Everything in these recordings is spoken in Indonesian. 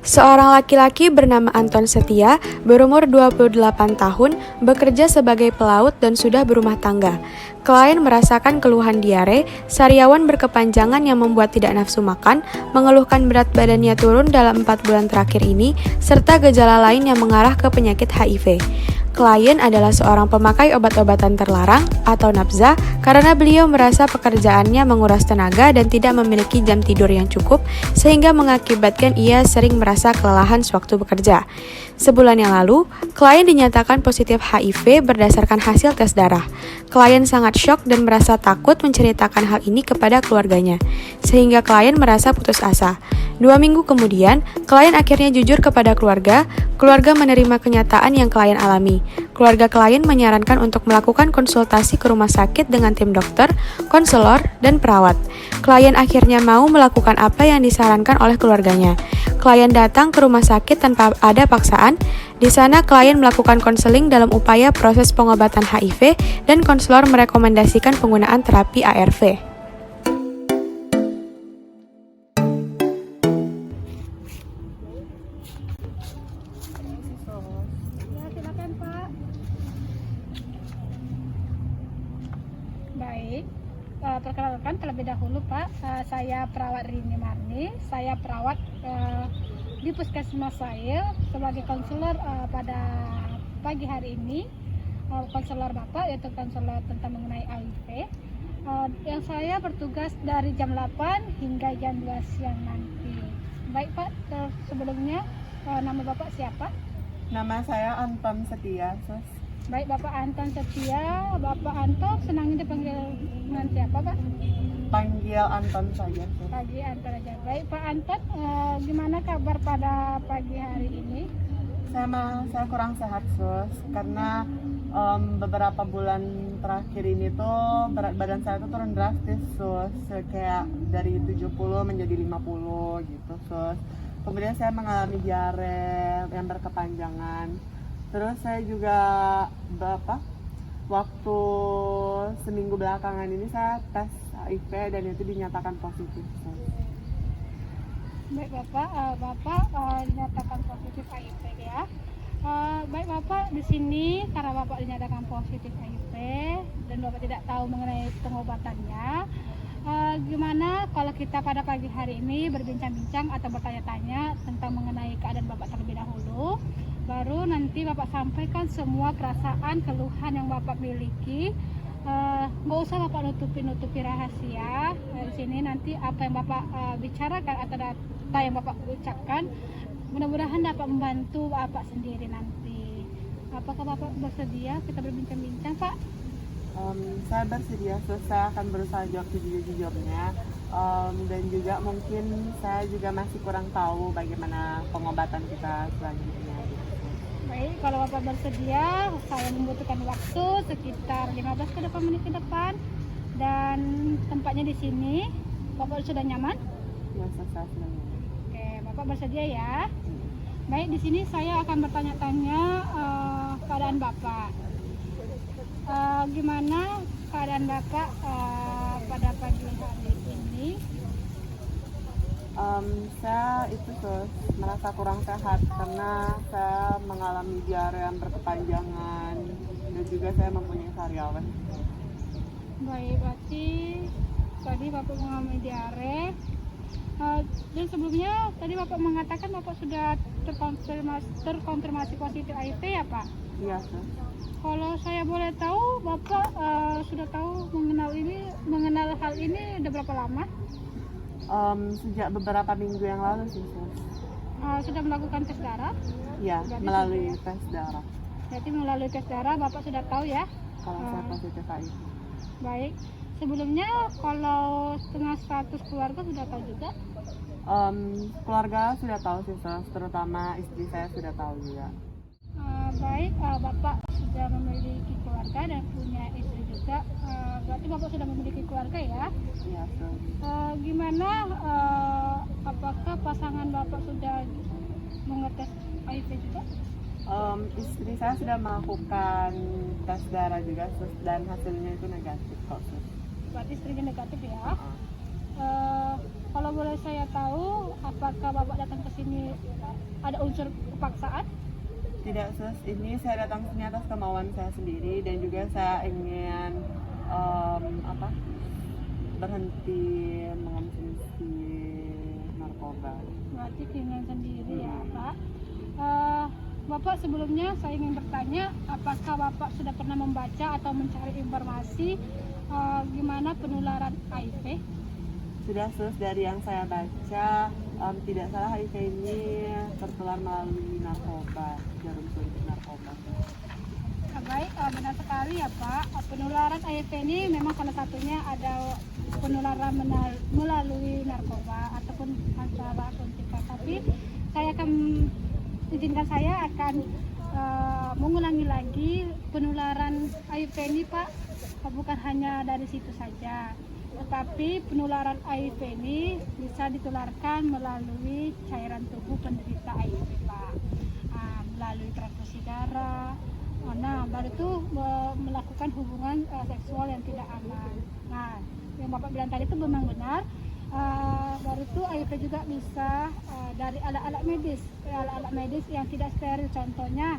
Seorang laki-laki bernama Anton Setia, berumur 28 tahun, bekerja sebagai pelaut dan sudah berumah tangga. Klien merasakan keluhan diare, sariawan berkepanjangan yang membuat tidak nafsu makan, mengeluhkan berat badannya turun dalam 4 bulan terakhir ini, serta gejala lain yang mengarah ke penyakit HIV. Klien adalah seorang pemakai obat-obatan terlarang atau nafza karena beliau merasa pekerjaannya menguras tenaga dan tidak memiliki jam tidur yang cukup sehingga mengakibatkan ia sering merasa kelelahan sewaktu bekerja. Sebulan yang lalu, klien dinyatakan positif HIV berdasarkan hasil tes darah. Klien sangat syok dan merasa takut menceritakan hal ini kepada keluarganya, sehingga klien merasa putus asa. 2 minggu kemudian, klien akhirnya jujur kepada keluarga. Keluarga menerima kenyataan yang klien alami. Keluarga klien menyarankan untuk melakukan konsultasi ke rumah sakit dengan tim dokter, konselor, dan perawat. Klien akhirnya mau melakukan apa yang disarankan oleh keluarganya. Klien datang ke rumah sakit tanpa ada paksaan. Di sana, klien melakukan konseling dalam upaya proses pengobatan HIV dan konselor merekomendasikan penggunaan terapi ARV. Ya, silakan Pak. Baik, perkenalkan terlebih dahulu Pak, saya perawat Rini Marni. Saya perawat di Puskesmas Sail sebagai konselor pada pagi hari ini. Konselor Bapak yaitu konselor tentang mengenai HIV. Yang saya bertugas dari jam 8 hingga jam 2 siang nanti. Baik Pak, sebelumnya nama Bapak siapa? Nama saya Anton Setia, Sus. Baik Bapak Anton Setia, Bapak Anton senangnya dipanggil dengan siapa Pak? Panggil Anton saja, Sus. Pagi Anton aja. Baik Pak Anton, gimana kabar pada pagi hari ini? Saya kurang sehat, Sus, karena beberapa bulan terakhir ini tuh berat badan saya tuh turun drastis, Sus. Kayak dari 70 menjadi 50 gitu, Sus. Kemudian saya mengalami diare yang berkepanjangan. Terus saya juga waktu seminggu belakangan ini saya tes HIV dan itu dinyatakan positif. Baik Bapak dinyatakan positif HIV ya. Baik Bapak, di sini karena Bapak dinyatakan positif HIV dan Bapak tidak tahu mengenai pengobatannya. Gimana kalau kita pada pagi hari ini berbincang-bincang atau bertanya-tanya tentang mengenai keadaan Bapak terlebih dahulu, baru nanti Bapak sampaikan semua perasaan, keluhan yang Bapak miliki. Nggak usah Bapak nutupi rahasia. Di sini nanti apa yang Bapak bicarakan atau data yang Bapak ucapkan mudah-mudahan dapat membantu Bapak sendiri nanti. Apakah Bapak bersedia kita berbincang-bincang Pak? Saya bersedia, saya akan berusaha jawab sejujurnya, dan juga mungkin saya juga masih kurang tahu bagaimana pengobatan kita selanjutnya. Baik, kalau Bapak bersedia, saya membutuhkan waktu sekitar 15 ke depan menit ke depan, dan tempatnya di sini. Bapak sudah nyaman? Ya, saya sudah nyaman. Oke, Bapak bersedia ya. Baik, di sini saya akan bertanya-tanya keadaan Bapak. Gimana keadaan Bapak pada pagi hari ini? Saya merasa kurang sehat karena saya mengalami diare yang berkepanjangan dan juga saya mempunyai sariawan. Baik, berarti tadi Bapak mengalami diare. Dan sebelumnya tadi Bapak mengatakan Bapak sudah terkonfirmasi positif HIV ya Pak? Iya, Sus. Kalau saya boleh tahu, Bapak sudah tahu mengenal hal ini udah berapa lama? Sejak beberapa minggu yang lalu sih, Sus. Sudah melakukan tes darah? Ya, melalui tes darah. Berarti melalui tes darah Bapak sudah tahu ya? Kalau saya positif HIV. Baik. Sebelumnya kalau setengah status keluarga sudah tahu juga? Keluarga sudah tahu sih, Sus. Terutama istri saya sudah tahu juga. Baik, Bapak sudah memiliki keluarga dan punya istri juga. Berarti Bapak sudah memiliki keluarga ya? Iya, Sus. Gimana? Apakah pasangan Bapak sudah mengetes HIV juga? Istri saya sudah melakukan tes darah juga, Sus, dan hasilnya itu negatif kok, Sus. Berarti istrinya negatif ya? Kalau boleh saya tahu, apakah Bapak datang ke sini ada unsur kepaksaan? Tidak sus, ini saya datang sini atas kemauan saya sendiri dan juga saya ingin berhenti mengonsumsi narkoba. Berarti keinginan sendiri ya Pak. Bapak, sebelumnya saya ingin bertanya, apakah Bapak sudah pernah membaca atau mencari informasi gimana penularan HIV? Sudah sus, dari yang saya baca tidak salah HIV ini tertular melalui narkoba, jarum suntik narkoba. Baik, benar sekali ya Pak. Penularan HIV ini memang salah satunya ada penularan melalui narkoba ataupun antara suntikan. Tapi saya akan mengulangi lagi penularan HIV ini Pak, bukan hanya dari situ saja, tetapi penularan HIV ini bisa ditularkan melalui cairan tubuh penderita HIV Pak, melalui transfusi darah. Nah, baru itu melakukan hubungan seksual yang tidak aman. Nah, yang Bapak bilang tadi itu memang benar. Baru itu HIV juga bisa dari alat-alat medis yang tidak steril. Contohnya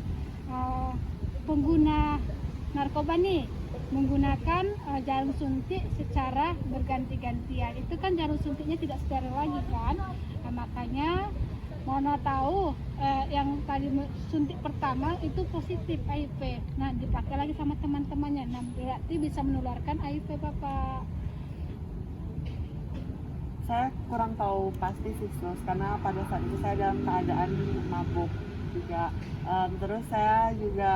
pengguna narkoba nih menggunakan jarum suntik secara berganti-gantian. Itu kan jarum suntiknya tidak steril lagi kan. Nah, makanya mana tahu yang tadi suntik pertama itu positif HIV. Nah, dipakai lagi sama teman-temannya. Nah, berarti bisa menularkan HIV Bapak. Saya kurang tahu pasti sih sus, karena pada saat itu saya dalam keadaan mabuk juga. Terus saya juga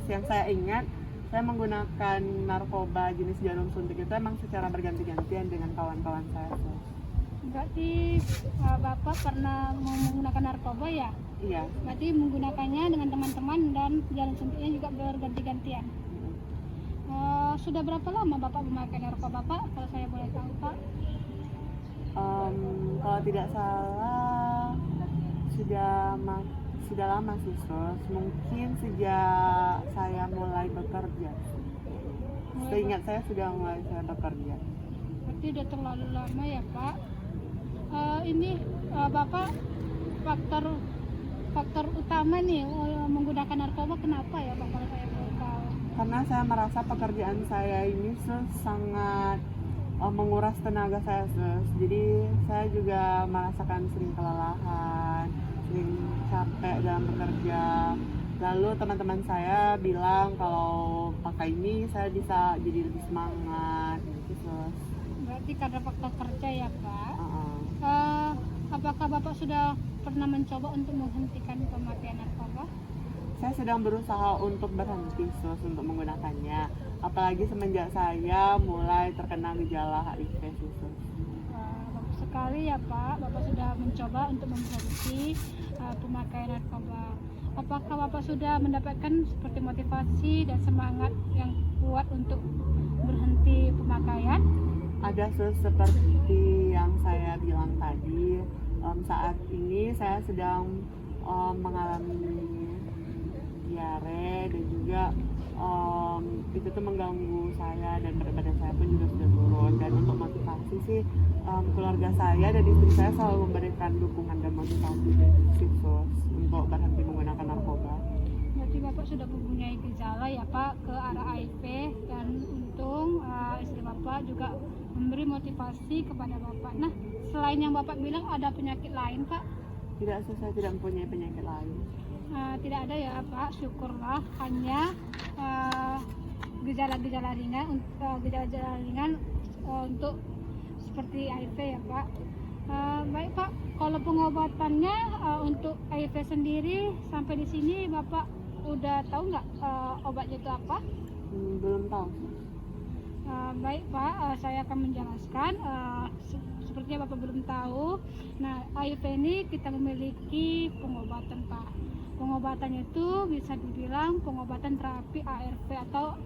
yang saya ingat, saya menggunakan narkoba jenis jarum suntik itu emang secara berganti-gantian dengan kawan-kawan saya sus. Berarti Bapak pernah menggunakan narkoba ya? Iya. Berarti menggunakannya dengan teman-teman dan jarum suntiknya juga berganti-gantian. Sudah berapa lama Bapak memakai narkoba Pak? Kalau saya boleh tahu Pak? Kalau tidak salah sudah lama sih sus. Mungkin sejak saya mulai bekerja. Seingat saya sudah mulai saya bekerja. Berarti udah terlalu lama ya Pak. Ini Bapak faktor utama nih menggunakan narkoba kenapa ya Bapak, kalau saya boleh tahu? Karena saya merasa pekerjaan saya ini sangat menguras tenaga saya sus. Jadi saya juga merasakan sering kelelahan, sering capek dalam bekerja. Lalu teman-teman saya bilang kalau pakai ini saya bisa jadi lebih semangat gitu sus. Berarti karena faktor kerja ya Pak. Apakah Bapak sudah pernah mencoba untuk menghentikan pemakaian narkoba? Saya sedang berusaha untuk berhenti sus untuk menggunakannya. Apalagi semenjak saya mulai terkena gejala HIV sus. Bagus sekali ya Pak, Bapak sudah mencoba untuk memberhenti pemakaian narkoba. Apakah Bapak sudah mendapatkan seperti motivasi dan semangat yang kuat untuk berhenti pemakaian? Ada sus, seperti yang saya bilang tadi, saat ini saya sedang mengalami diare dan juga itu tuh mengganggu saya dan berat badan saya pun juga sudah turun. Dan untuk motivasi sih keluarga saya dan istri saya selalu memberikan dukungan dan motivasi sih sus untuk berhenti menggunakan narkoba. Berarti Bapak sudah mempunyai gejala ya Pak ke arah HIV, dan untung istri Bapak juga memberi motivasi kepada Bapak. Nah, selain yang Bapak bilang ada penyakit lain Pak? Tidak sus, saya tidak mempunyai penyakit lain. Tidak ada ya Pak, syukurlah. Hanya gejala-gejala ringan untuk seperti HIV ya Pak. Baik Pak, kalau pengobatannya untuk HIV sendiri sampai di sini Bapak udah tahu nggak obatnya itu apa? Belum tahu. Baik Pak, saya akan menjelaskan. Sepertinya Bapak belum tahu. Nah, HIV ini kita memiliki pengobatan Pak. Pengobatannya itu bisa dibilang pengobatan terapi ARV atau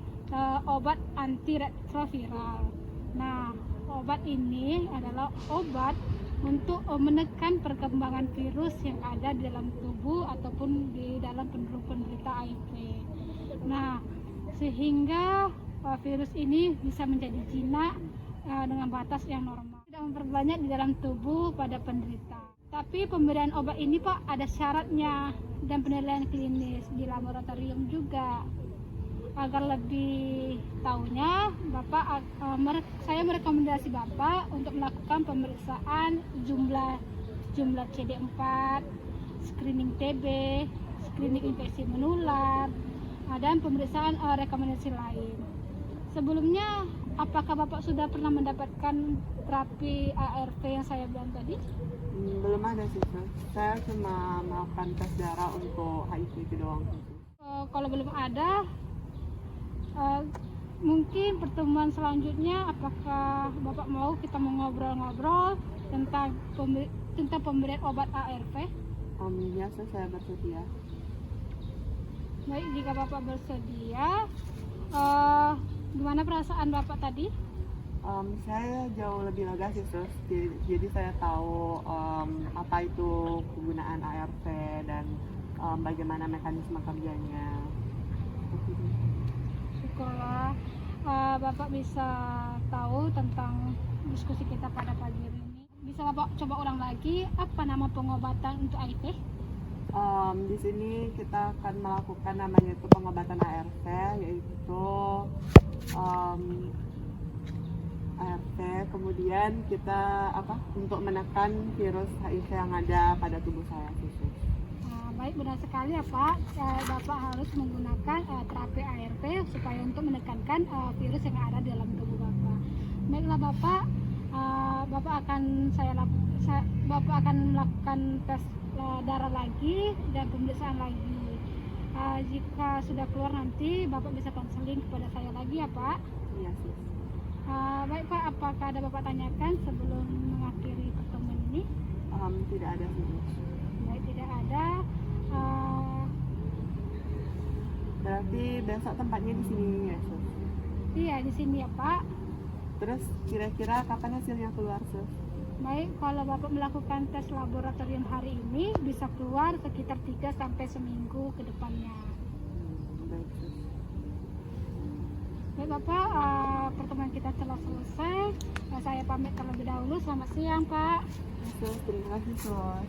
obat antiretroviral. Nah, obat ini adalah obat untuk menekan perkembangan virus yang ada di dalam tubuh ataupun di dalam penderita HIV. Nah, sehingga virus ini bisa menjadi jinak dengan batas yang normal. Tidak memperbanyak di dalam tubuh pada penderita. Tapi pemberian obat ini Pak ada syaratnya dan penilaian klinis di laboratorium juga. Agar lebih tahunya, saya merekomendasi Bapak untuk melakukan pemeriksaan jumlah CD4, screening TB, screening infeksi menular, dan pemeriksaan rekomendasi lain. Sebelumnya, apakah Bapak sudah pernah mendapatkan terapi ARV yang saya bilang tadi? Belum ada sih, Sus. Saya cuma melakukan tes darah untuk HIV itu doang. Kalau belum ada, mungkin pertemuan selanjutnya apakah Bapak mau kita ngobrol-ngobrol tentang pemberian obat ARV? Ya, Sus, saya bersedia. Baik, jika Bapak bersedia, gimana perasaan Bapak tadi? Saya jauh lebih lega sih, Sus. Jadi saya tahu apa itu penggunaan ARV dan bagaimana mekanisme kerjanya. Syukurlah Bapak bisa tahu tentang diskusi kita pada pagi ini. Bisa Bapak coba ulang lagi apa nama pengobatan untuk HIV? Di sini kita akan melakukan namanya itu pengobatan ARV, yaitu ARV. Kemudian kita untuk menekan virus HIV yang ada pada tubuh saya khusus. Baik, benar sekali ya Pak. Bapak harus menggunakan terapi ARV supaya untuk menekankan virus yang ada di dalam tubuh Bapak. Baiklah Bapak, Bapak akan melakukan tes darah lagi dan pemeriksaan lagi. Jika sudah keluar nanti Bapak bisa konseling kepada saya lagi ya Pak. Iya sih. Baik Pak, apakah ada Bapak tanyakan sebelum mengakhiri pertemuan ini? Tidak ada sih. Baik, tidak ada. Berarti besok tempatnya di sini ya, Sus? Iya, di sini ya Pak. Terus kira-kira kapan hasilnya keluar, Sus? Baik, kalau Bapak melakukan tes laboratorium hari ini bisa keluar sekitar 3 sampai seminggu ke depannya. Baik, Sus. Baik Bapak, pertemuan kita telah selesai. Saya pamit terlebih dahulu. Selamat siang Pak. Sus, terima kasih, Sus.